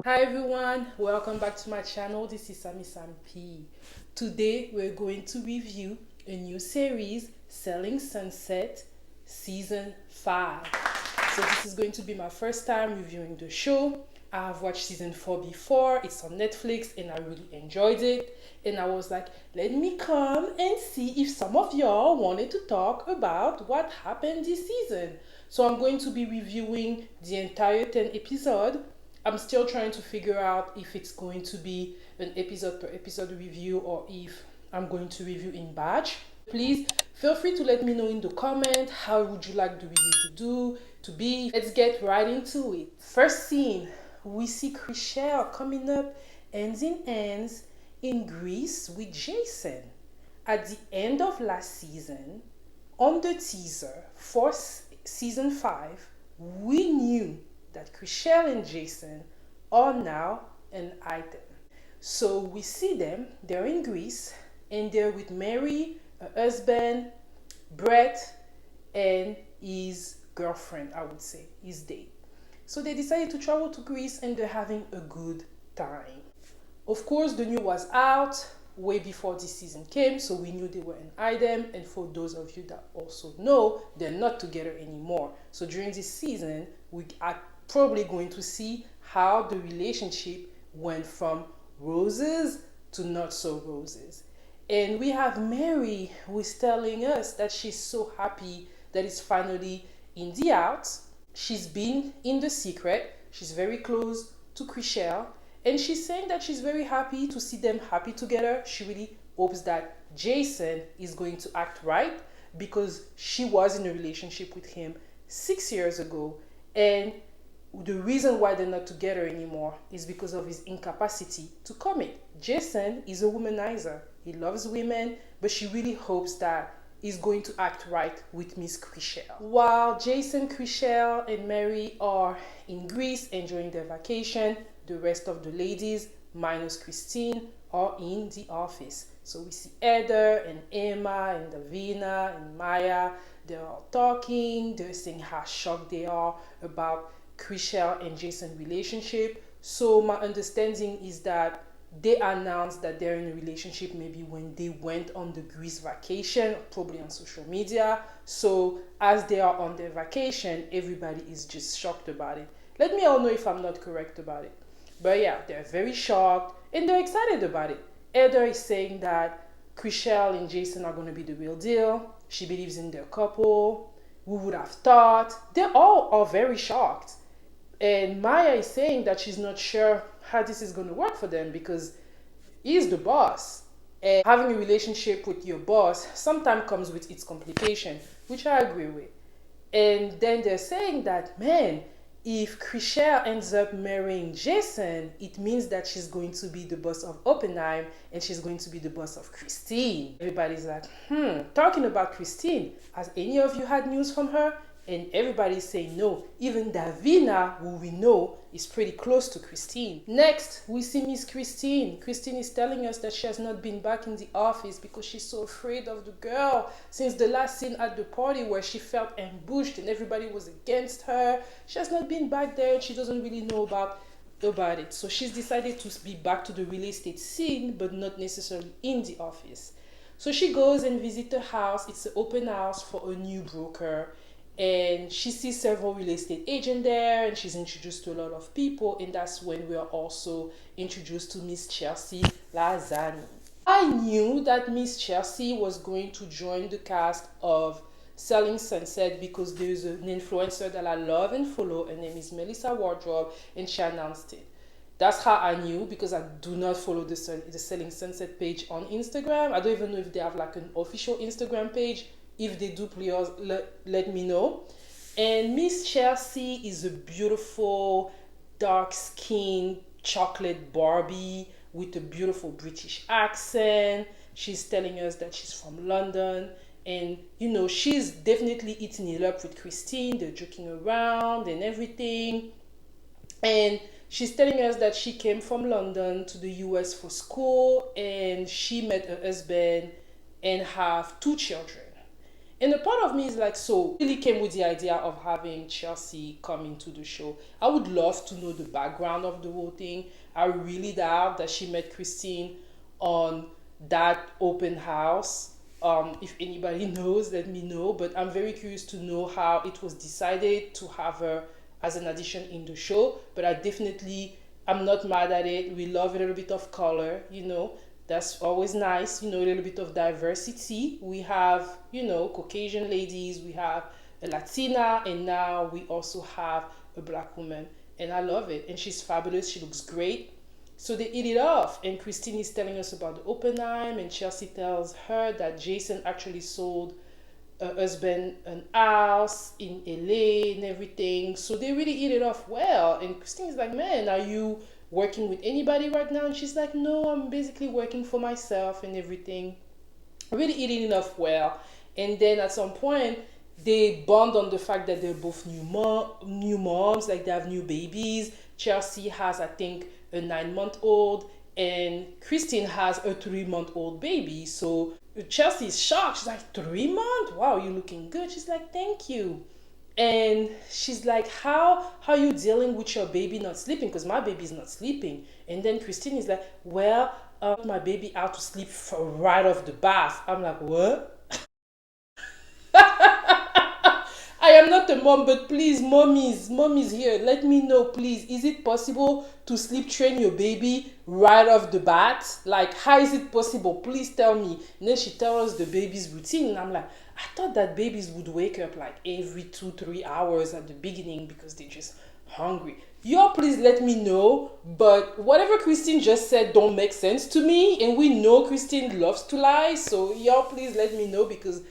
Hi everyone, welcome back to my channel. This is Sammy P. Today we're going to review a new series, Selling Sunset Season 5. So this is going to be my first time reviewing the show. I have watched season 4 before, it's on Netflix and I really enjoyed it. And I was like, let me come and see if some of y'all wanted to talk about what happened this season. So I'm going to be reviewing the entire 10 episode. I'm still trying to figure out if it's going to be an episode per episode review or if I'm going to review in batch. Please feel free to let me know in the comment how would you like the review to be. Let's get right into it. First scene, we see Chrishell coming up hands in hands in Greece with Jason. At the end of last season, on the teaser for season 5, we knew that Chrishell and Jason are now an item. So we see them, they're in Greece, and they're with Mary, her husband, Brett, and his girlfriend, I would say, his date. So they decided to travel to Greece and they're having a good time. Of course, the news was out way before this season came, so we knew they were an item. And for those of you that also know, they're not together anymore. So during this season, we are probably going to see how the relationship went from roses to not so roses. And we have Mary who is telling us that she's so happy that it's finally in the out. She's been in the secret. She's very close to Chrishell. And she's saying that she's very happy to see them happy together. She really hopes that Jason is going to act right because she was in a relationship with him 6 years ago. And the reason why they're not together anymore is because of his incapacity to commit. Jason is a womanizer. He loves women, but she really hopes that he's going to act right with Miss Chrishell. While Jason, Chrishell, and Mary are in Greece enjoying their vacation, the rest of the ladies, minus Christine, are in the office. So we see Heather and Emma and Davina and Maya. They're all talking. They're saying how shocked they are about Chrishell and Jason relationship. So my understanding is that they announced that they're in a relationship maybe when they went on the Greece vacation, probably on social media. So as they are on their vacation, everybody is just shocked about it. Let me all know if I'm not correct about it. But yeah, they're very shocked and they're excited about it. Heather is saying that Chrishell and Jason are going to be the real deal. She believes in their couple. Who would have thought? They all are very shocked. And Maya is saying that she's not sure how this is going to work for them because he's the boss. And having a relationship with your boss sometimes comes with its complication, which I agree with. And then they're saying that, man, if Chrishell ends up marrying Jason, it means that she's going to be the boss of Oppenheim and she's going to be the boss of Christine. Everybody's like, talking about Christine, has any of you had news from her? And everybody's saying no. Even Davina, who we know, is pretty close to Christine. Next, we see Miss Christine. Christine is telling us that she has not been back in the office because she's so afraid of the girl since the last scene at the party where she felt ambushed and everybody was against her. She has not been back there and she doesn't really know about it. So she's decided to be back to the real estate scene, but not necessarily in the office. So she goes and visits the house. It's an open house for a new broker. And she sees several real estate agents there and she's introduced to a lot of people, and that's when we are also introduced to Miss Chelsea Lazani. I knew that Miss Chelsea was going to join the cast of Selling Sunset because there's an influencer that I love and follow. Her name is Melissa Wardrobe and she announced it. That's how I knew, because I do not follow the Selling Sunset page on Instagram. I don't even know if they have like an official Instagram page. If they do, please let me know. And Miss Chelsea is a beautiful, dark-skinned chocolate Barbie with a beautiful British accent. She's telling us that she's from London. And, you know, she's definitely eating it up with Christine. They're joking around and everything. And she's telling us that she came from London to the US for school. And she met her husband and have 2 children. And a part of me is like, so really came with the idea of having Chelsea come into the show. I would love to know the background of the whole thing. I really doubt that she met Christine on that open house. If anybody knows, let me know. But I'm very curious to know how it was decided to have her as an addition in the show. But I'm not mad at it. We love a little bit of color, That's always nice, a little bit of diversity. We have, Caucasian ladies, we have a Latina, and now we also have a black woman. And I love it. And she's fabulous. She looks great. So they eat it off. And Christine is telling us about the Oppenheim, and Chelsea tells her that Jason actually sold her husband an house in LA and everything. So they really eat it off well. And Christine is like, man, are you working with anybody right now? And she's like, no, I'm basically working for myself and everything. Really eating it off well. And then at some point, they bond on the fact that they're both new moms, like they have new babies. Chelsea has, I think, a 9-month-old, and Christine has a 3-month-old baby. So Chelsea is shocked. She's like, 3 months? Wow, you're looking good. She's like, thank you. And she's like, how are you dealing with your baby not sleeping? Because my baby's not sleeping. And then Christine is like, well, my baby out to sleep right off the bath. I'm like, what? I am not a mom, but please, mommy's here. Let me know, please. Is it possible to sleep train your baby right off the bat? Like, how is it possible? Please tell me. And then she tells us the baby's routine. And I'm like, I thought that babies would wake up like every 2-3 hours at the beginning because they're just hungry. Y'all, please let me know. But whatever Christine just said don't make sense to me. And we know Christine loves to lie. So y'all, please let me know because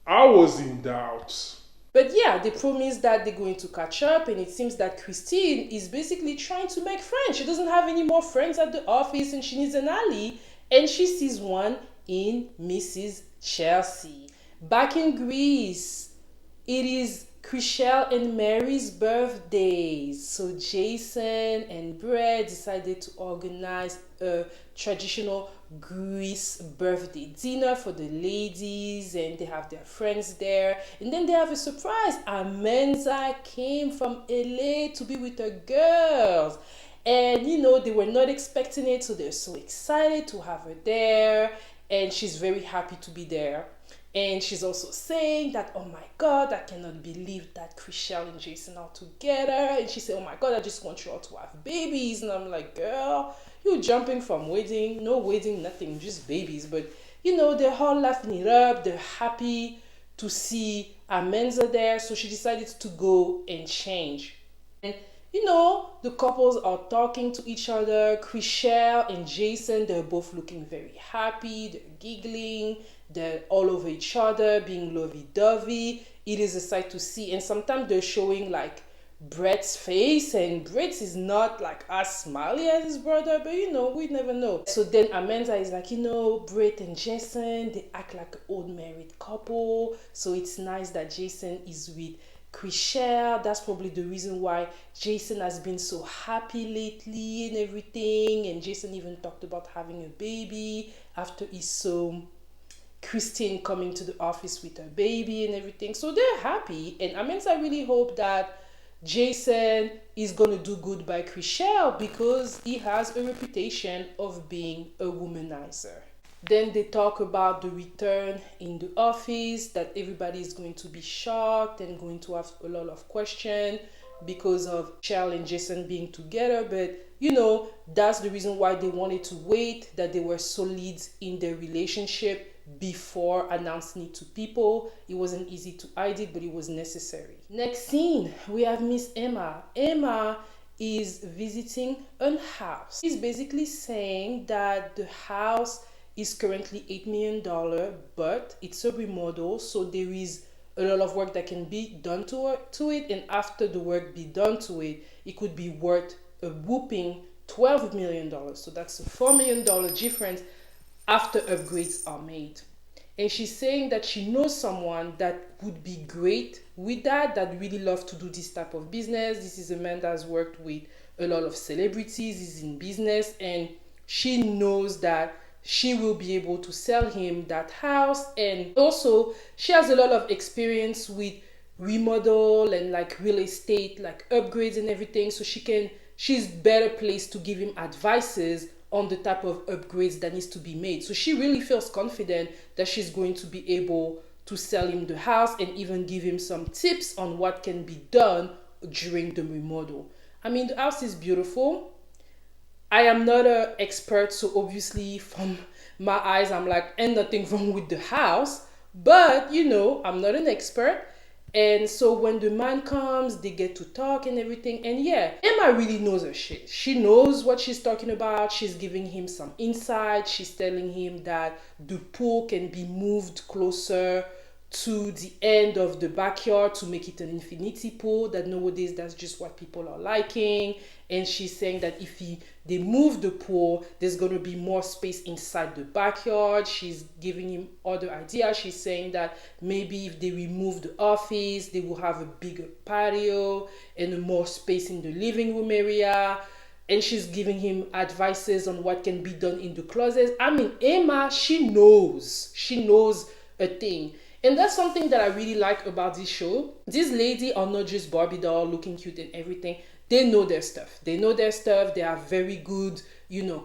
I was in doubt. But yeah, they promise that they're going to catch up, and it seems that Christine is basically trying to make friends. She doesn't have any more friends at the office, and she needs an ally, and she sees one in Mrs. Chelsea. Back in Greece, it is Chrishell and Mary's birthdays. So Jason and Brett decided to organize a traditional Greece birthday dinner for the ladies, and they have their friends there. And then they have a surprise. Amenza came from LA to be with her girls. And they were not expecting it, so they're so excited to have her there. And she's very happy to be there. And she's also saying that, oh my God, I cannot believe that Chrishell and Jason are together. And she said, oh my God, I just want you all to have babies. And I'm like, girl, you're jumping from wedding, no wedding, nothing, just babies. But, they're all laughing it up. They're happy to see Amenza there. So she decided to go and change. And the couples are talking to each other. Chrishell and Jason, they're both looking very happy. They're giggling. They're all over each other, being lovey-dovey. It is a sight to see. And sometimes they're showing like Brett's face, and Brett is not like as smiley as his brother, but we never know. So then Amanda is like, Brett and Jason, they act like an old married couple. So it's nice that Jason is with Chrishell. That's probably the reason why Jason has been so happy lately and everything. And Jason even talked about having a baby after he saw Christine coming to the office with her baby and everything. So they're happy. And I really hope that Jason is going to do good by Chrishell because he has a reputation of being a womanizer. Then they talk about the return in the office, that everybody is going to be shocked and going to have a lot of questions because of Shell and Jason being together. But that's the reason why they wanted to wait, that they were solid in their relationship before announcing it to people. It wasn't easy to hide it, but it was necessary. Next scene, we have Miss Emma. Emma is visiting a house. She's basically saying that the house is currently $8 million, but it's a remodel, so there is a lot of work that can be done to it, and after the work be done to it, it could be worth a whooping $12 million. So that's a $4 million difference after upgrades are made. And she's saying that she knows someone that would be great with that really loves to do this type of business. This is a man that has worked with a lot of celebrities, is in business, and she knows that she will be able to sell him that house. And also she has a lot of experience with remodel and like real estate, like upgrades and everything, so she's better placed to give him advices on the type of upgrades that needs to be made. So she really feels confident that she's going to be able to sell him the house and even give him some tips on what can be done during the remodel. I mean, the house is beautiful. I am not an expert, so obviously from my eyes, I'm like, ain't nothing wrong with the house. But I'm not an expert. And so when the man comes, they get to talk and everything. And yeah, Emma really knows her shit. She knows what she's talking about. She's giving him some insight. She's telling him that the pool can be moved closer to the end of the backyard to make it an infinity pool, that nowadays that's just what people are liking. And she's saying that if they move the pool, there's going to be more space inside the backyard. She's giving him other ideas. She's saying that maybe if they remove the office, they will have a bigger patio and more space in the living room area. And she's giving him advices on what can be done in the closets. I mean, Emma, she knows a thing. And that's something that I really like about this show. These ladies are not just Barbie doll looking cute and everything. They know their stuff. They are very good,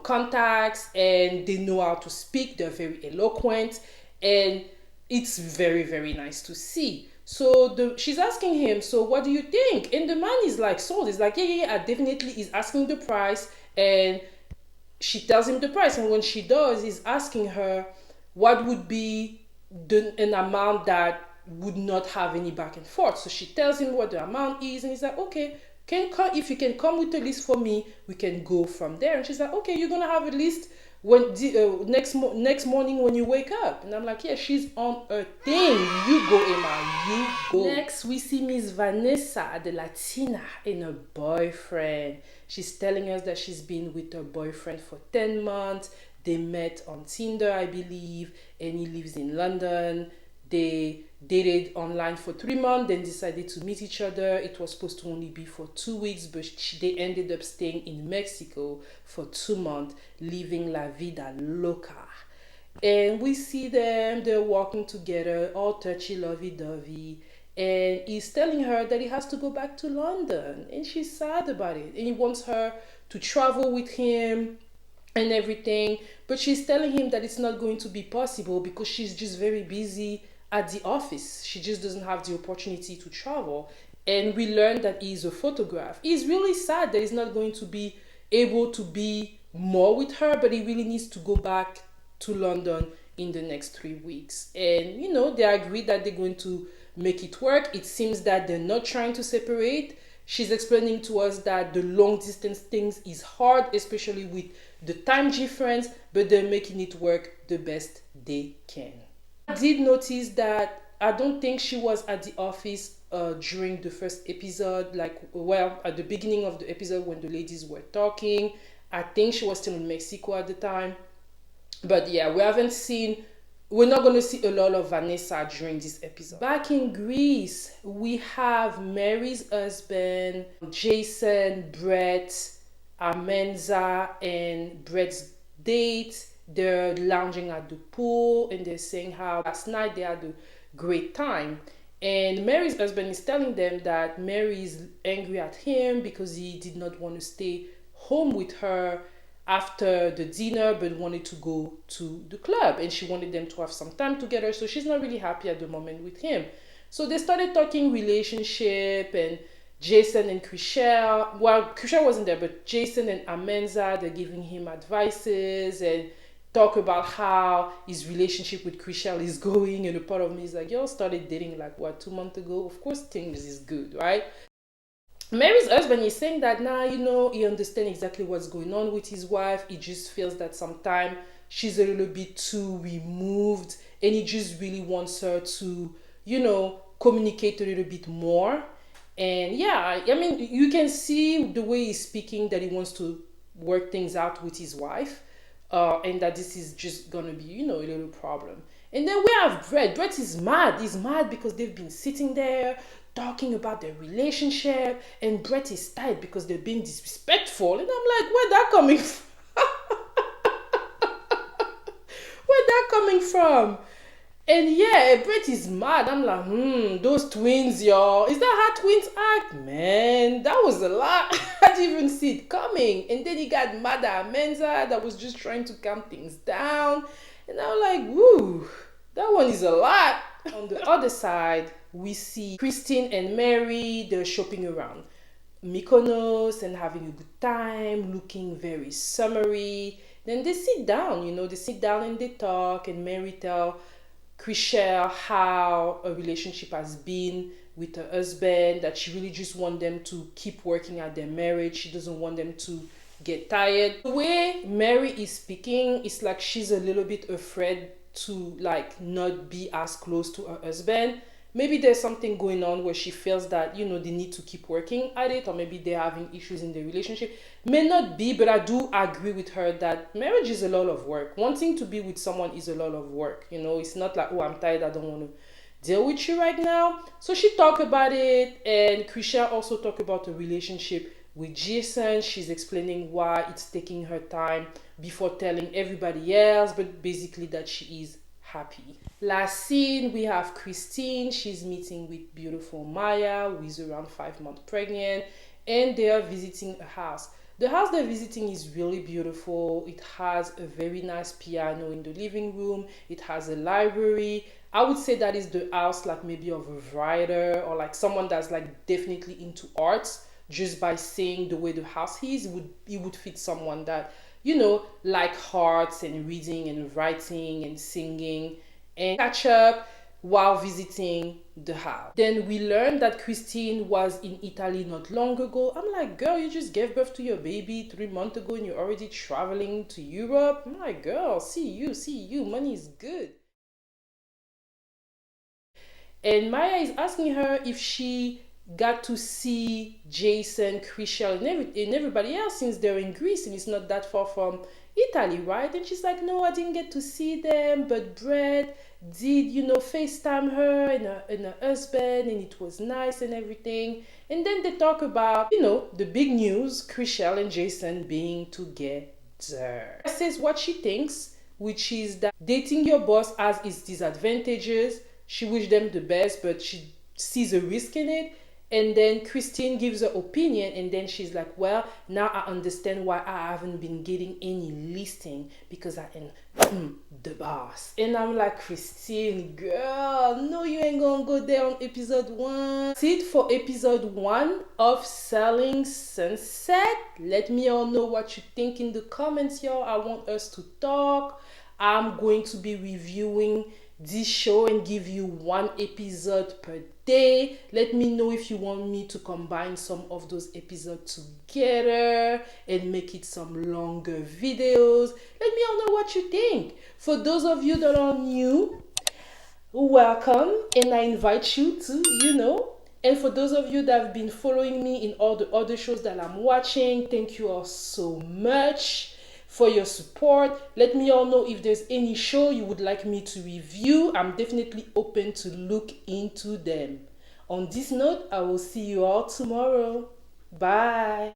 contacts, and they know how to speak. They're very eloquent, and it's very, very nice to see. So she's asking him, so what do you think? And the man is like sold. He's like, yeah, definitely. He's asking the price, and she tells him the price. And when she does, he's asking her what would be an amount that would not have any back and forth. So she tells him what the amount is, and he's like, okay, if you can come with a list for me, we can go from there. And she's like, okay, you're gonna have a list when next morning when you wake up. And I'm like, yeah, she's on a thing. You go, Emma, you go. Next, we see Miss Vanessa, the Latina, and her boyfriend. She's telling us that she's been with her boyfriend for 10 months. They met on Tinder, I believe, and he lives in London. They dated online for 3 months, then decided to meet each other. It was supposed to only be for 2 weeks, but they ended up staying in Mexico for 2 months, living la vida loca. And we see them, they're walking together, all touchy, lovey-dovey. And he's telling her that he has to go back to London. And she's sad about it. And he wants her to travel with him and everything, but she's telling him that it's not going to be possible because she's just very busy at the office. She just doesn't have the opportunity to travel. And we learned that he's a photographer. He's really sad that he's not going to be able to be more with her, but he really needs to go back to London in the next 3 weeks. And they agreed that they're going to make it work. It seems that they're not trying to separate. She's explaining to us that the long distance things is hard, especially with the time difference, but they're making it work the best they can. I did notice that I don't think she was at the office during the first episode, at the beginning of the episode when the ladies were talking. I think she was still in Mexico at the time. But yeah, we're not going to see a lot of Vanessa during this episode. Back in Greece, we have Mary's husband, Jason, Brett, Amenza, and Brett's date. They're lounging at the pool and they're saying how last night they had a great time. And Mary's husband is telling them that Mary is angry at him because he did not want to stay home with her after the dinner but wanted to go to the club, and she wanted them to have some time together, so she's not really happy at the moment with him. So they started talking relationship, and Jason and Chrishell, well, Chrishell wasn't there, but Jason and Amenza, they're giving him advices and talk about how his relationship with Chrishell is going. And a part of me is like, y'all started dating 2 months ago, of course things is good, right? Mary's husband is saying that now, he understands exactly what's going on with his wife. He just feels that sometimes she's a little bit too removed, and he just really wants her to, communicate a little bit more. And yeah, I mean, you can see the way he's speaking that he wants to work things out with his wife, and that this is just gonna be, a little problem. And then we have Brett. Brett is mad. He's mad because they've been sitting there talking about their relationship, and Brett is tired because they're being disrespectful. And I'm like, where that coming from? from? And yeah, Brett is mad. I'm like, those twins, y'all. Is that how twins act? Man, that was a lot. I didn't even see it coming. And then he got mad at Menza that was just trying to calm things down. And I was like, woo, that one is a lot. On the other side, we see Christine and Mary, they're shopping around Mykonos and having a good time, looking very summery. Then they sit down, they sit down and they talk, and Mary tell Chrishell how a relationship has been with her husband, that she really just want them to keep working at their marriage. She doesn't want them to get tired. The way Mary is speaking, it's like she's a little bit afraid to like not be as close to her husband. Maybe there's something going on where she feels that they need to keep working at it, or maybe they're having issues in the relationship. May not be, but I do agree with her that marriage is a lot of work. Wanting to be with someone is a lot of work. It's not like, oh, I'm tired, I don't want to deal with you right now. So she talked about it, and Chrishell also talked about the relationship with Jason. She's explaining why it's taking her time before telling everybody else, but basically that she is happy. Last scene, we have Christine. She's meeting with beautiful Maya, who is around 5 months pregnant, and they are visiting a house. The house they're visiting is really beautiful. It has a very nice piano in the living room. It has a library. I would say that is the house like maybe of a writer, or like someone that's like definitely into arts. Just by seeing the way the house is, it would fit someone that like arts and reading and writing and singing, and catch up while visiting the house. Then we learned that Christine was in Italy not long ago. I'm like, girl, you just gave birth to your baby 3 months ago and you're already traveling to Europe. I'm like, girl, see you, money is good. And Maya is asking her if she got to see Jason, Chrishell, and everybody else, since they're in Greece and it's not that far from Italy, right? And she's like, no, I didn't get to see them, but Brett did, FaceTime her and her husband, and it was nice and everything. And then they talk about, the big news, Chrishell and Jason being together. She says what she thinks, which is that dating your boss has its disadvantages. She wished them the best, but she sees a risk in it. And then Christine gives her opinion, and then she's like, well, now I understand why I haven't been getting any listing, because I am the boss. And I'm like, Christine, girl, no, you ain't gonna go there on episode 1. That's it for episode 1 of Selling Sunset. Let me all know what you think in the comments, y'all. I want us to talk. I'm going to be reviewing this show and give you 1 episode per day. Let me know if you want me to combine some of those episodes together and make it some longer videos. Let me all know what you think. For those of you that are new, welcome, and I invite you to, and for those of you that have been following me in all the other shows that I'm watching, thank you all so much for your support. Let me all know if there's any show you would like me to review. I'm definitely open to look into them. On this note, I will see you all tomorrow. Bye.